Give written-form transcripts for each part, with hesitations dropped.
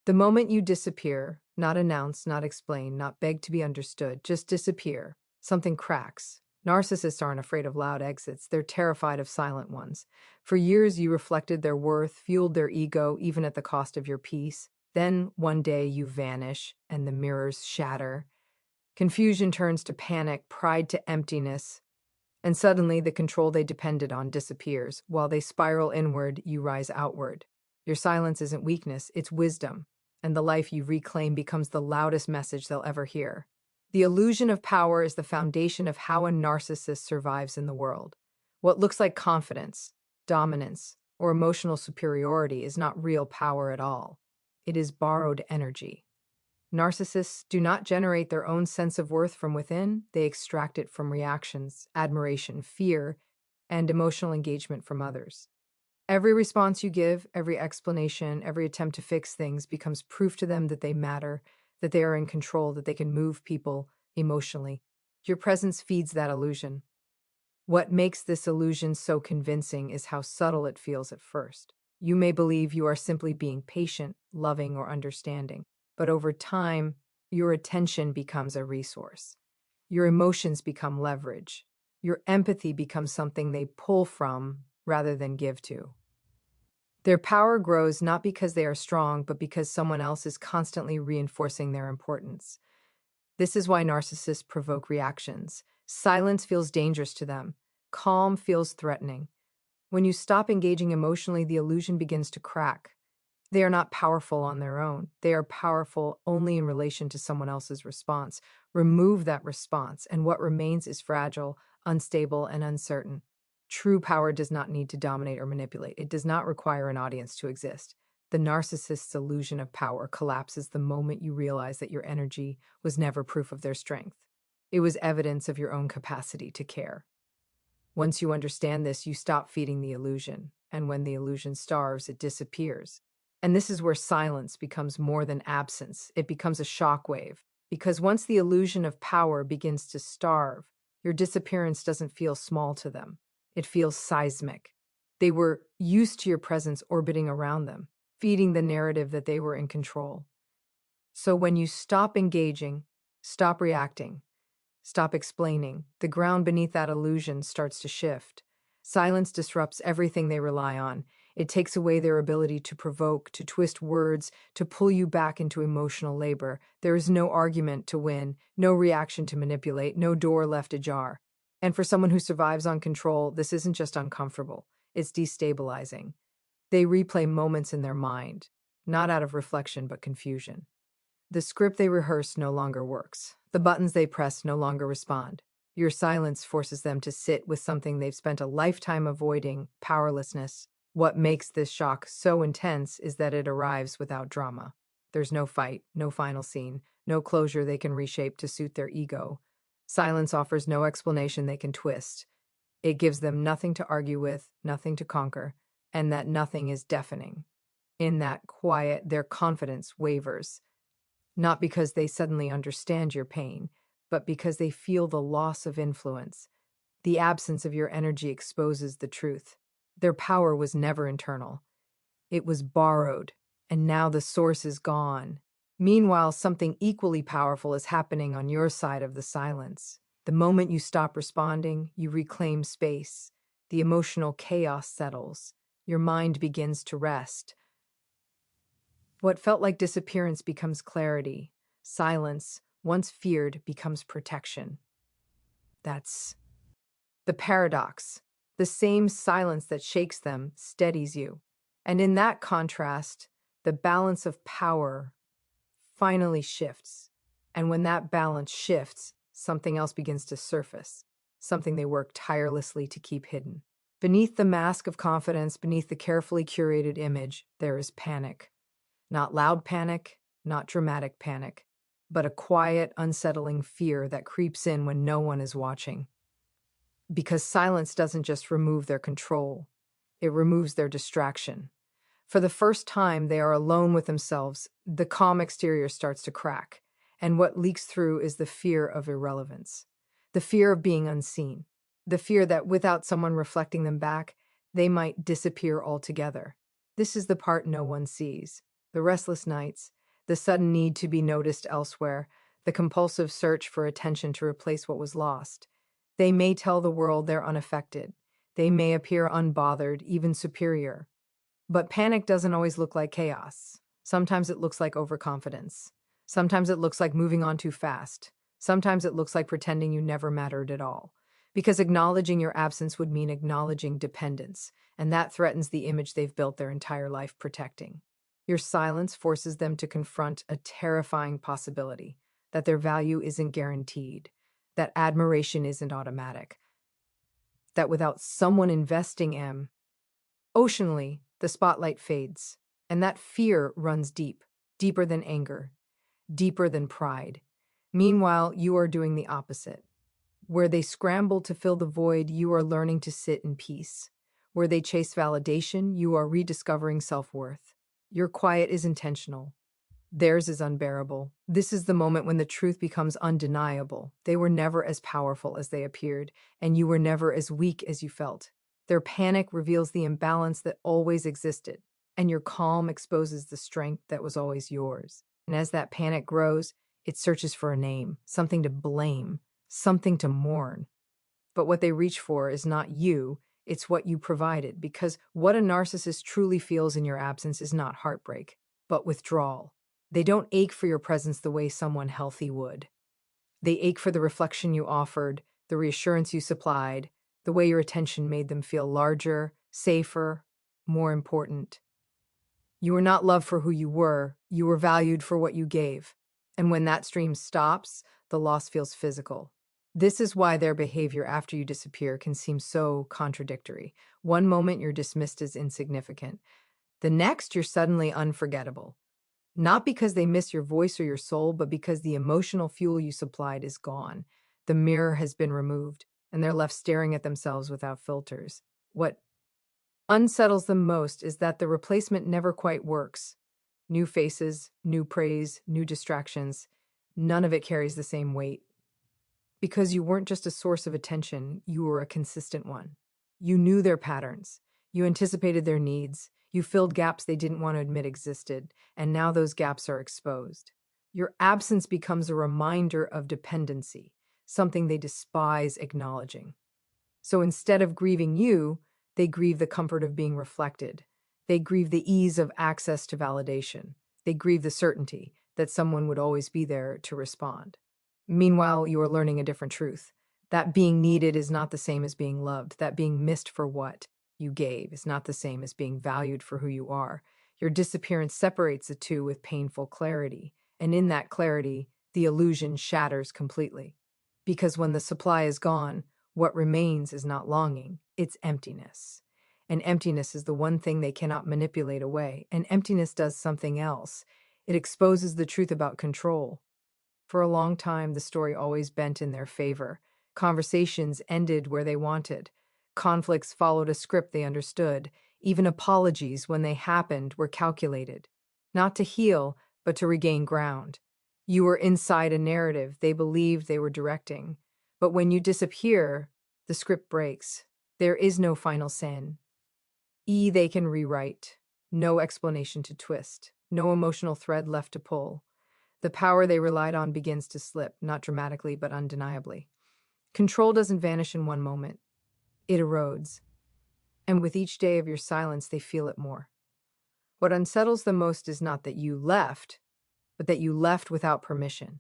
The moment you disappear, not announce, not explain, not beg to be understood, just disappear, something cracks. Narcissists aren't afraid of loud exits, they're terrified of silent ones. For years, you reflected their worth, fueled their ego, even at the cost of your peace. Then, one day, you vanish, and the mirrors shatter. Confusion turns to panic, pride to emptiness, and suddenly the control they depended on disappears. While they spiral inward, you rise outward. Your silence isn't weakness, it's wisdom, and the life you reclaim becomes the loudest message they'll ever hear. The illusion of power is the foundation of how a narcissist survives in the world. What looks like confidence, dominance, or emotional superiority is not real power at all. It is borrowed energy. Narcissists do not generate their own sense of worth from within, they extract it from reactions, admiration, fear, and emotional engagement from others. Every response you give, every explanation, every attempt to fix things becomes proof to them that they matter, that they are in control, that they can move people emotionally. Your presence feeds that illusion. What makes this illusion so convincing is how subtle it feels at first. You may believe you are simply being patient, loving, or understanding, but over time, your attention becomes a resource. Your emotions become leverage. Your empathy becomes something they pull from rather than give to. Their power grows not because they are strong, but because someone else is constantly reinforcing their importance. This is why narcissists provoke reactions. Silence feels dangerous to them. Calm feels threatening. When you stop engaging emotionally, the illusion begins to crack. They are not powerful on their own. They are powerful only in relation to someone else's response. Remove that response, and what remains is fragile, unstable, and uncertain. True power does not need to dominate or manipulate. It does not require an audience to exist. The narcissist's illusion of power collapses the moment you realize that your energy was never proof of their strength. It was evidence of your own capacity to care. Once you understand this, you stop feeding the illusion, and when the illusion starves, it disappears. And this is where silence becomes more than absence. It becomes a shockwave, because once the illusion of power begins to starve, your disappearance doesn't feel small to them. It feels seismic. They were used to your presence orbiting around them, feeding the narrative that they were in control. So when you stop engaging, stop reacting, stop explaining, the ground beneath that illusion starts to shift. Silence disrupts everything they rely on. It takes away their ability to provoke, to twist words, to pull you back into emotional labor. There is no argument to win, no reaction to manipulate, no door left ajar. And for someone who survives on control, this isn't just uncomfortable, it's destabilizing. They replay moments in their mind, not out of reflection but confusion. The script they rehearse no longer works. The buttons they press no longer respond. Your silence forces them to sit with something they've spent a lifetime avoiding, powerlessness. What makes this shock so intense is that it arrives without drama. There's no fight, no final scene, no closure they can reshape to suit their ego. Silence offers no explanation they can twist. It gives them nothing to argue with, nothing to conquer, and that nothing is deafening. In that quiet, their confidence wavers, not because they suddenly understand your pain, but because they feel the loss of influence. The absence of your energy exposes the truth. Their power was never internal. It was borrowed, and now the source is gone. Meanwhile, something equally powerful is happening on your side of the silence. The moment you stop responding, you reclaim space. The emotional chaos settles. Your mind begins to rest. What felt like disappearance becomes clarity. Silence, once feared, becomes protection. That's the paradox. The same silence that shakes them steadies you. And in that contrast, the balance of power finally shifts. And when that balance shifts, something else begins to surface, something they work tirelessly to keep hidden. Beneath the mask of confidence, beneath the carefully curated image, there is panic. Not loud panic, not dramatic panic, but a quiet, unsettling fear that creeps in when no one is watching. Because silence doesn't just remove their control, it removes their distraction. For the first time they are alone with themselves, the calm exterior starts to crack, and what leaks through is the fear of irrelevance, the fear of being unseen, the fear that without someone reflecting them back, they might disappear altogether. This is the part no one sees. The restless nights, the sudden need to be noticed elsewhere, the compulsive search for attention to replace what was lost. They may tell the world they're unaffected. They may appear unbothered, even superior. But panic doesn't always look like chaos. Sometimes it looks like overconfidence. Sometimes it looks like moving on too fast. Sometimes it looks like pretending you never mattered at all. Because acknowledging your absence would mean acknowledging dependence, and that threatens the image they've built their entire life protecting. Your silence forces them to confront a terrifying possibility that their value isn't guaranteed, that admiration isn't automatic, that without someone investing emotionally, the spotlight fades, and that fear runs deep, deeper than anger, deeper than pride. Meanwhile, you are doing the opposite. Where they scramble to fill the void, you are learning to sit in peace. Where they chase validation, you are rediscovering self-worth. Your quiet is intentional. Theirs is unbearable. This is the moment when the truth becomes undeniable. They were never as powerful as they appeared, and you were never as weak as you felt. Their panic reveals the imbalance that always existed, and your calm exposes the strength that was always yours. And as that panic grows, it searches for a name, something to blame, something to mourn. But what they reach for is not you, it's what you provided, because what a narcissist truly feels in your absence is not heartbreak, but withdrawal. They don't ache for your presence the way someone healthy would. They ache for the reflection you offered, the reassurance you supplied, the way your attention made them feel larger, safer, more important. You were not loved for who you were valued for what you gave. And when that stream stops, the loss feels physical. This is why their behavior after you disappear can seem so contradictory. One moment you're dismissed as insignificant. The next, you're suddenly unforgettable. Not because they miss your voice or your soul, but because the emotional fuel you supplied is gone. The mirror has been removed, and they're left staring at themselves without filters. What unsettles them most is that the replacement never quite works. New faces, new praise, new distractions. None of it carries the same weight. Because you weren't just a source of attention, you were a consistent one. You knew their patterns. You anticipated their needs. You filled gaps they didn't want to admit existed, and now those gaps are exposed. Your absence becomes a reminder of dependency, something they despise acknowledging. So instead of grieving you, they grieve the comfort of being reflected. They grieve the ease of access to validation. They grieve the certainty that someone would always be there to respond. Meanwhile, you are learning a different truth. That being needed is not the same as being loved. That being missed for what you gave is not the same as being valued for who you are. Your disappearance separates the two with painful clarity. And in that clarity, the illusion shatters completely. Because when the supply is gone, what remains is not longing, it's emptiness. And emptiness is the one thing they cannot manipulate away. And emptiness does something else. It exposes the truth about control. For a long time, the story always bent in their favor. Conversations ended where they wanted. Conflicts followed a script they understood. Even apologies, when they happened, were calculated. Not to heal, but to regain ground. You were inside a narrative they believed they were directing. But when you disappear, the script breaks. There is no final sin. They can rewrite. No explanation to twist. No emotional thread left to pull. The power they relied on begins to slip, not dramatically, but undeniably. Control doesn't vanish in one moment. It erodes. And with each day of your silence, they feel it more. What unsettles them most is not that you left, but that you left without permission.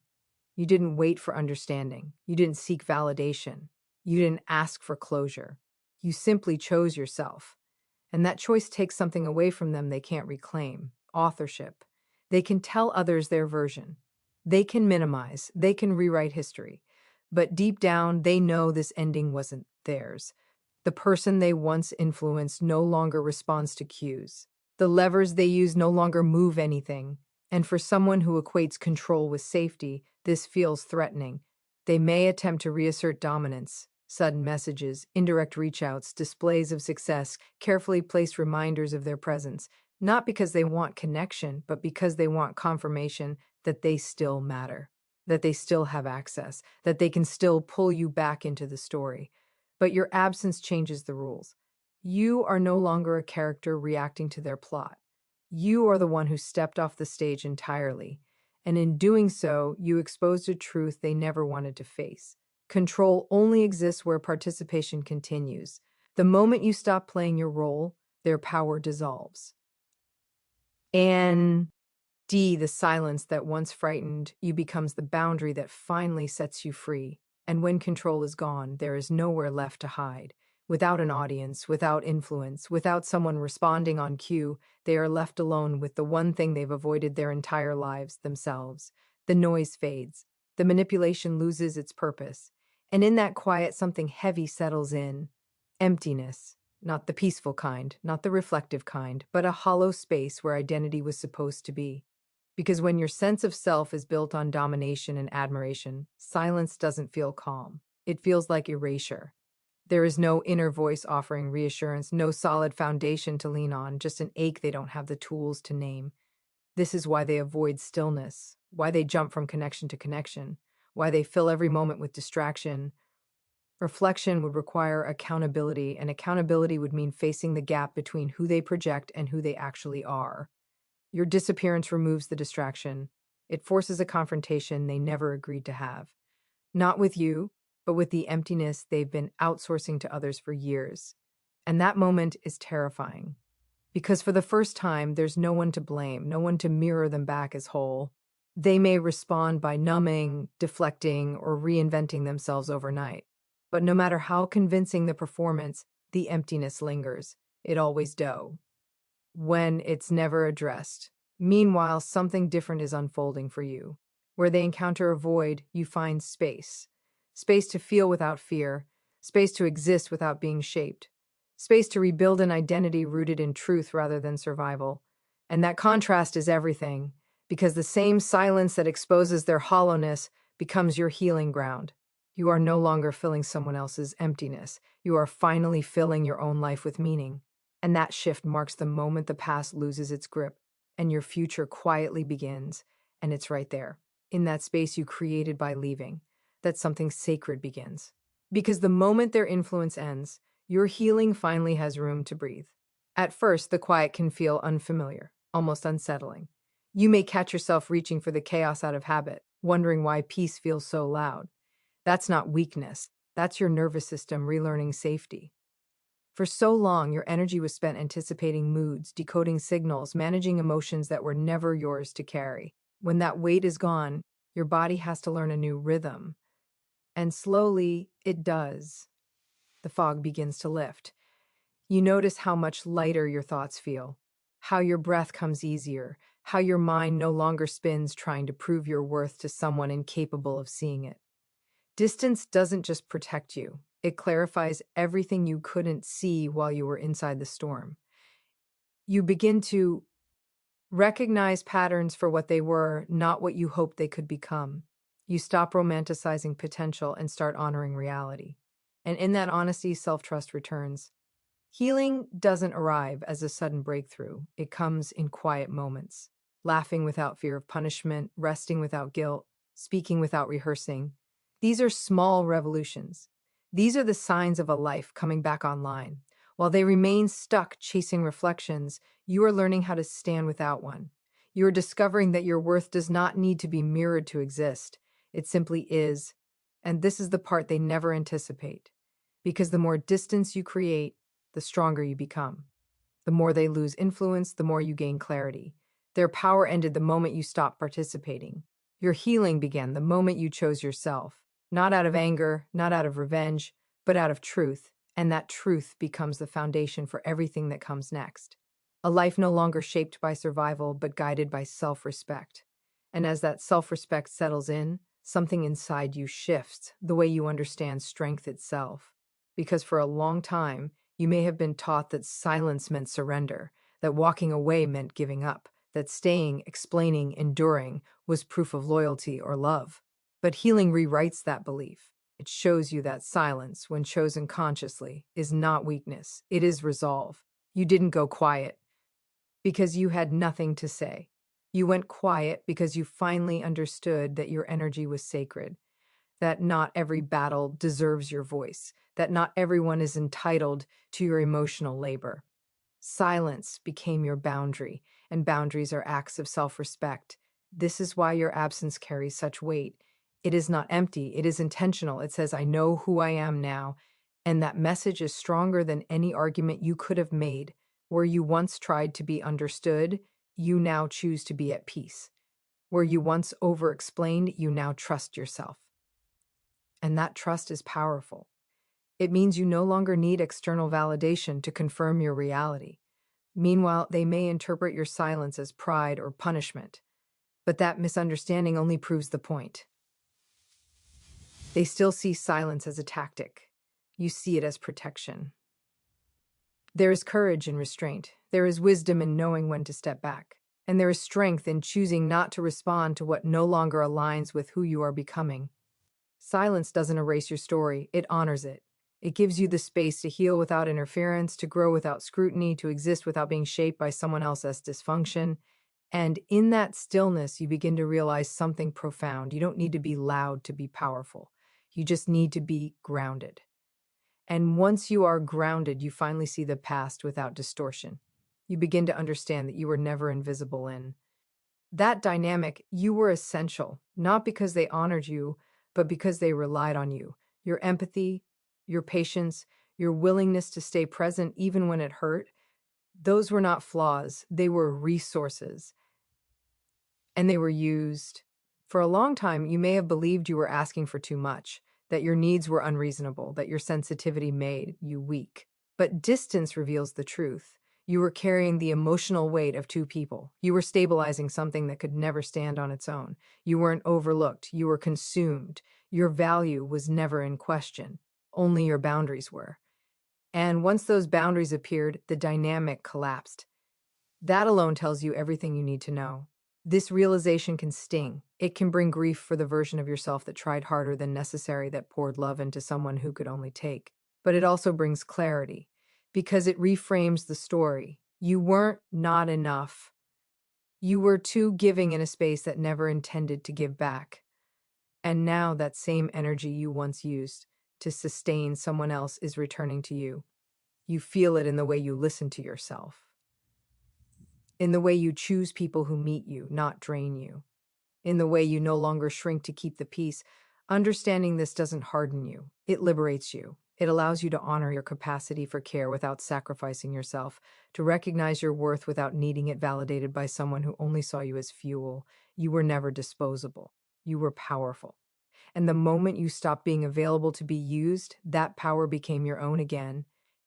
You didn't wait for understanding. You didn't seek validation. You didn't ask for closure. You simply chose yourself. And that choice takes something away from them they can't reclaim: authorship. They can tell others their version. They can minimize. They can rewrite history. But deep down, they know this ending wasn't theirs. The person they once influenced no longer responds to cues. The levers they use no longer move anything. And for someone who equates control with safety, this feels threatening. They may attempt to reassert dominance. Sudden messages, indirect reach-outs, displays of success, carefully placed reminders of their presence, not because they want connection, but because they want confirmation that they still matter, that they still have access, that they can still pull you back into the story. But your absence changes the rules. You are no longer a character reacting to their plot. You are the one who stepped off the stage entirely. And in doing so, you exposed a truth they never wanted to face. Control only exists where participation continues. The moment you stop playing your role, their power dissolves. And the silence that once frightened you becomes the boundary that finally sets you free. And when control is gone, there is nowhere left to hide. Without an audience, without influence, without someone responding on cue, they are left alone with the one thing they've avoided their entire lives, themselves. The noise fades. The manipulation loses its purpose. And in that quiet, something heavy settles in. Emptiness. Not the peaceful kind, not the reflective kind, but a hollow space where identity was supposed to be. Because when your sense of self is built on domination and admiration, silence doesn't feel calm. It feels like erasure. There is no inner voice offering reassurance, no solid foundation to lean on, just an ache they don't have the tools to name. This is why they avoid stillness, why they jump from connection to connection, why they fill every moment with distraction. Reflection would require accountability, and accountability would mean facing the gap between who they project and who they actually are. Your disappearance removes the distraction. It forces a confrontation they never agreed to have. Not with you, but with the emptiness they've been outsourcing to others for years. And that moment is terrifying. Because for the first time, there's no one to blame, no one to mirror them back as whole. They may respond by numbing, deflecting, or reinventing themselves overnight. But no matter how convincing the performance, the emptiness lingers. It always does. When it's never addressed. Meanwhile, something different is unfolding for you. Where they encounter a void, you find space. Space to feel without fear, space to exist without being shaped, space to rebuild an identity rooted in truth rather than survival. And that contrast is everything, because the same silence that exposes their hollowness becomes your healing ground. You are no longer filling someone else's emptiness. You are finally filling your own life with meaning. And that shift marks the moment the past loses its grip and your future quietly begins. And it's right there, in that space you created by leaving, that something sacred begins. Because the moment their influence ends, your healing finally has room to breathe. At first, the quiet can feel unfamiliar, almost unsettling. You may catch yourself reaching for the chaos out of habit, wondering why peace feels so loud. That's not weakness. That's your nervous system relearning safety. For so long, your energy was spent anticipating moods, decoding signals, managing emotions that were never yours to carry. When that weight is gone, your body has to learn a new rhythm. And slowly, it does. The fog begins to lift. You notice how much lighter your thoughts feel, how your breath comes easier, how your mind no longer spins trying to prove your worth to someone incapable of seeing it. Distance doesn't just protect you. It clarifies everything you couldn't see while you were inside the storm. You begin to recognize patterns for what they were, not what you hoped they could become. You stop romanticizing potential and start honoring reality. And in that honesty, self-trust returns. Healing doesn't arrive as a sudden breakthrough. It comes in quiet moments. Laughing without fear of punishment, resting without guilt, speaking without rehearsing. These are small revolutions. These are the signs of a life coming back online. While they remain stuck chasing reflections, you are learning how to stand without one. You are discovering that your worth does not need to be mirrored to exist. It simply is. And this is the part they never anticipate. Because the more distance you create, the stronger you become. The more they lose influence, the more you gain clarity. Their power ended the moment you stopped participating. Your healing began the moment you chose yourself. Not out of anger, not out of revenge, but out of truth, and that truth becomes the foundation for everything that comes next. A life no longer shaped by survival, but guided by self-respect. And as that self-respect settles in, something inside you shifts, the way you understand strength itself. Because for a long time, you may have been taught that silence meant surrender, that walking away meant giving up, that staying, explaining, enduring was proof of loyalty or love. But healing rewrites that belief. It shows you that silence, when chosen consciously, is not weakness. It is resolve. You didn't go quiet because you had nothing to say. You went quiet because you finally understood that your energy was sacred, that not every battle deserves your voice, that not everyone is entitled to your emotional labor. Silence became your boundary, and boundaries are acts of self-respect. This is why your absence carries such weight. It is not empty, it is intentional. It says, I know who I am now. And that message is stronger than any argument you could have made. Where you once tried to be understood, you now choose to be at peace. Where you once over-explained, you now trust yourself. And that trust is powerful. It means you no longer need external validation to confirm your reality. Meanwhile, they may interpret your silence as pride or punishment, but that misunderstanding only proves the point. They still see silence as a tactic. You see it as protection. There is courage in restraint. There is wisdom in knowing when to step back. And there is strength in choosing not to respond to what no longer aligns with who you are becoming. Silence doesn't erase your story, it honors it. It gives you the space to heal without interference, to grow without scrutiny, to exist without being shaped by someone else's dysfunction. And in that stillness, you begin to realize something profound. You don't need to be loud to be powerful. You just need to be grounded. And once you are grounded, you finally see the past without distortion. You begin to understand that you were never invisible in that dynamic. You were essential, not because they honored you, but because they relied on you. Your empathy, your patience, your willingness to stay present even when it hurt, those were not flaws, they were resources. And they were used. For a long time, you may have believed you were asking for too much, that your needs were unreasonable, that your sensitivity made you weak. But distance reveals the truth. You were carrying the emotional weight of two people. You were stabilizing something that could never stand on its own. You weren't overlooked. You were consumed. Your value was never in question. Only your boundaries were. And once those boundaries appeared, the dynamic collapsed. That alone tells you everything you need to know. This realization can sting. It can bring grief for the version of yourself that tried harder than necessary, that poured love into someone who could only take. But it also brings clarity, because it reframes the story. You weren't not enough. You were too giving in a space that never intended to give back. And now that same energy you once used to sustain someone else is returning to you. You feel it in the way you listen to yourself, in the way you choose people who meet you, not drain you, in the way you no longer shrink to keep the peace. Understanding this doesn't harden you, it liberates you. It allows you to honor your capacity for care without sacrificing yourself, to recognize your worth without needing it validated by someone who only saw you as fuel. You were never disposable. You were powerful. And the moment you stopped being available to be used, that power became your own again.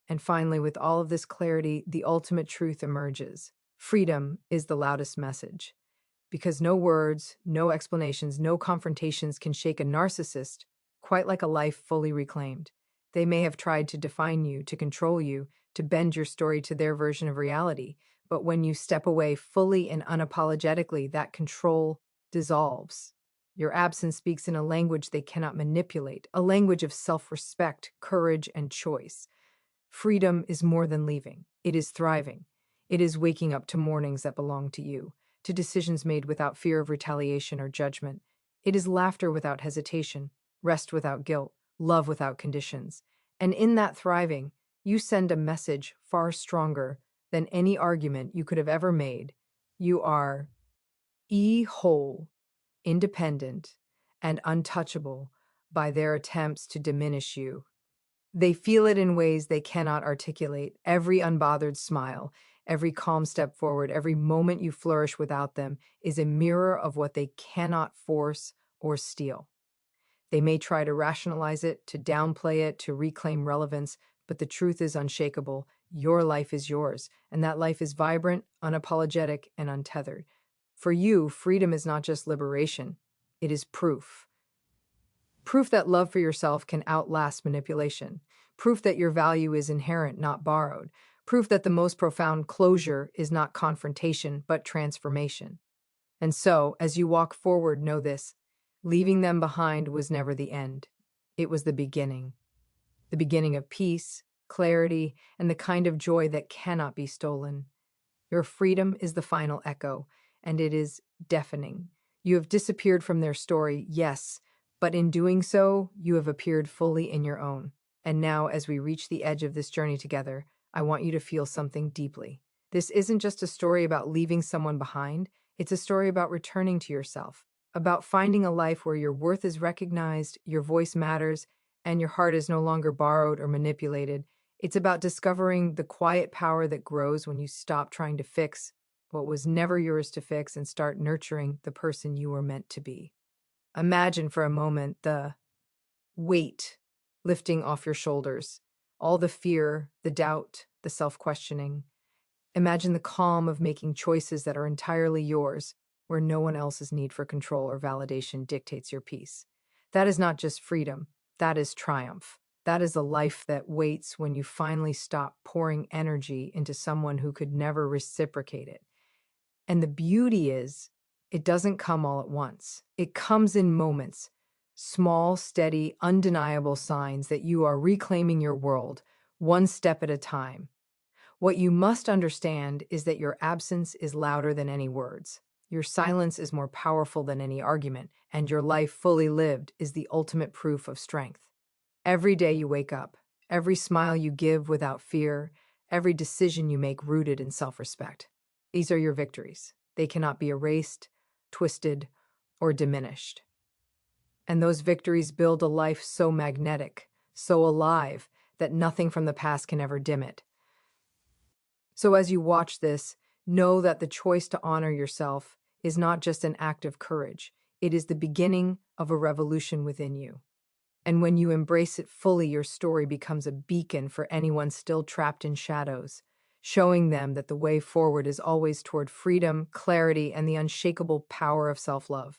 And finally, with all of this clarity, the ultimate truth emerges. Freedom is the loudest message. Because no words, no explanations, no confrontations can shake a narcissist quite like a life fully reclaimed. They may have tried to define you, to control you, to bend your story to their version of reality, but when you step away fully and unapologetically, that control dissolves. Your absence speaks in a language they cannot manipulate, a language of self-respect, courage, and choice. Freedom is more than leaving. It is thriving. It is waking up to mornings that belong to you, to decisions made without fear of retaliation or judgment. It is laughter without hesitation, rest without guilt, love without conditions. And in that thriving, you send a message far stronger than any argument you could have ever made. You are whole, independent, and untouchable by their attempts to diminish you. They feel it in ways they cannot articulate. Every unbothered smile, every calm step forward, every moment you flourish without them is a mirror of what they cannot force or steal. They may try to rationalize it, to downplay it, to reclaim relevance, but the truth is unshakable. Your life is yours, and that life is vibrant, unapologetic, and untethered. For you, freedom is not just liberation, it is proof. Proof that love for yourself can outlast manipulation. Proof that your value is inherent, not borrowed. Proof that the most profound closure is not confrontation, but transformation. And so, as you walk forward, know this: leaving them behind was never the end. It was the beginning. The beginning of peace, clarity, and the kind of joy that cannot be stolen. Your freedom is the final echo, and it is deafening. You have disappeared from their story, yes, but in doing so, you have appeared fully in your own. And now, as we reach the edge of this journey together, I want you to feel something deeply. This isn't just a story about leaving someone behind. It's a story about returning to yourself, about finding a life where your worth is recognized, your voice matters, and your heart is no longer borrowed or manipulated. It's about discovering the quiet power that grows when you stop trying to fix what was never yours to fix and start nurturing the person you were meant to be. Imagine for a moment the weight lifting off your shoulders, all the fear, the doubt, the self questioning. Imagine the calm of making choices that are entirely yours, where no one else's need for control or validation dictates your peace. That is not just freedom, that is triumph. That is a life that waits when you finally stop pouring energy into someone who could never reciprocate it. And the beauty is, it doesn't come all at once. It comes in moments, small, steady, undeniable signs that you are reclaiming your world, one step at a time. What you must understand is that your absence is louder than any words. Your silence is more powerful than any argument, and your life fully lived is the ultimate proof of strength. Every day you wake up, every smile you give without fear, every decision you make rooted in self-respect. These are your victories. They cannot be erased, twisted, or diminished. And those victories build a life so magnetic, so alive, that nothing from the past can ever dim it. So as you watch this, know that the choice to honor yourself is not just an act of courage. It is the beginning of a revolution within you. And when you embrace it fully, your story becomes a beacon for anyone still trapped in shadows, showing them that the way forward is always toward freedom, clarity, and the unshakable power of self-love.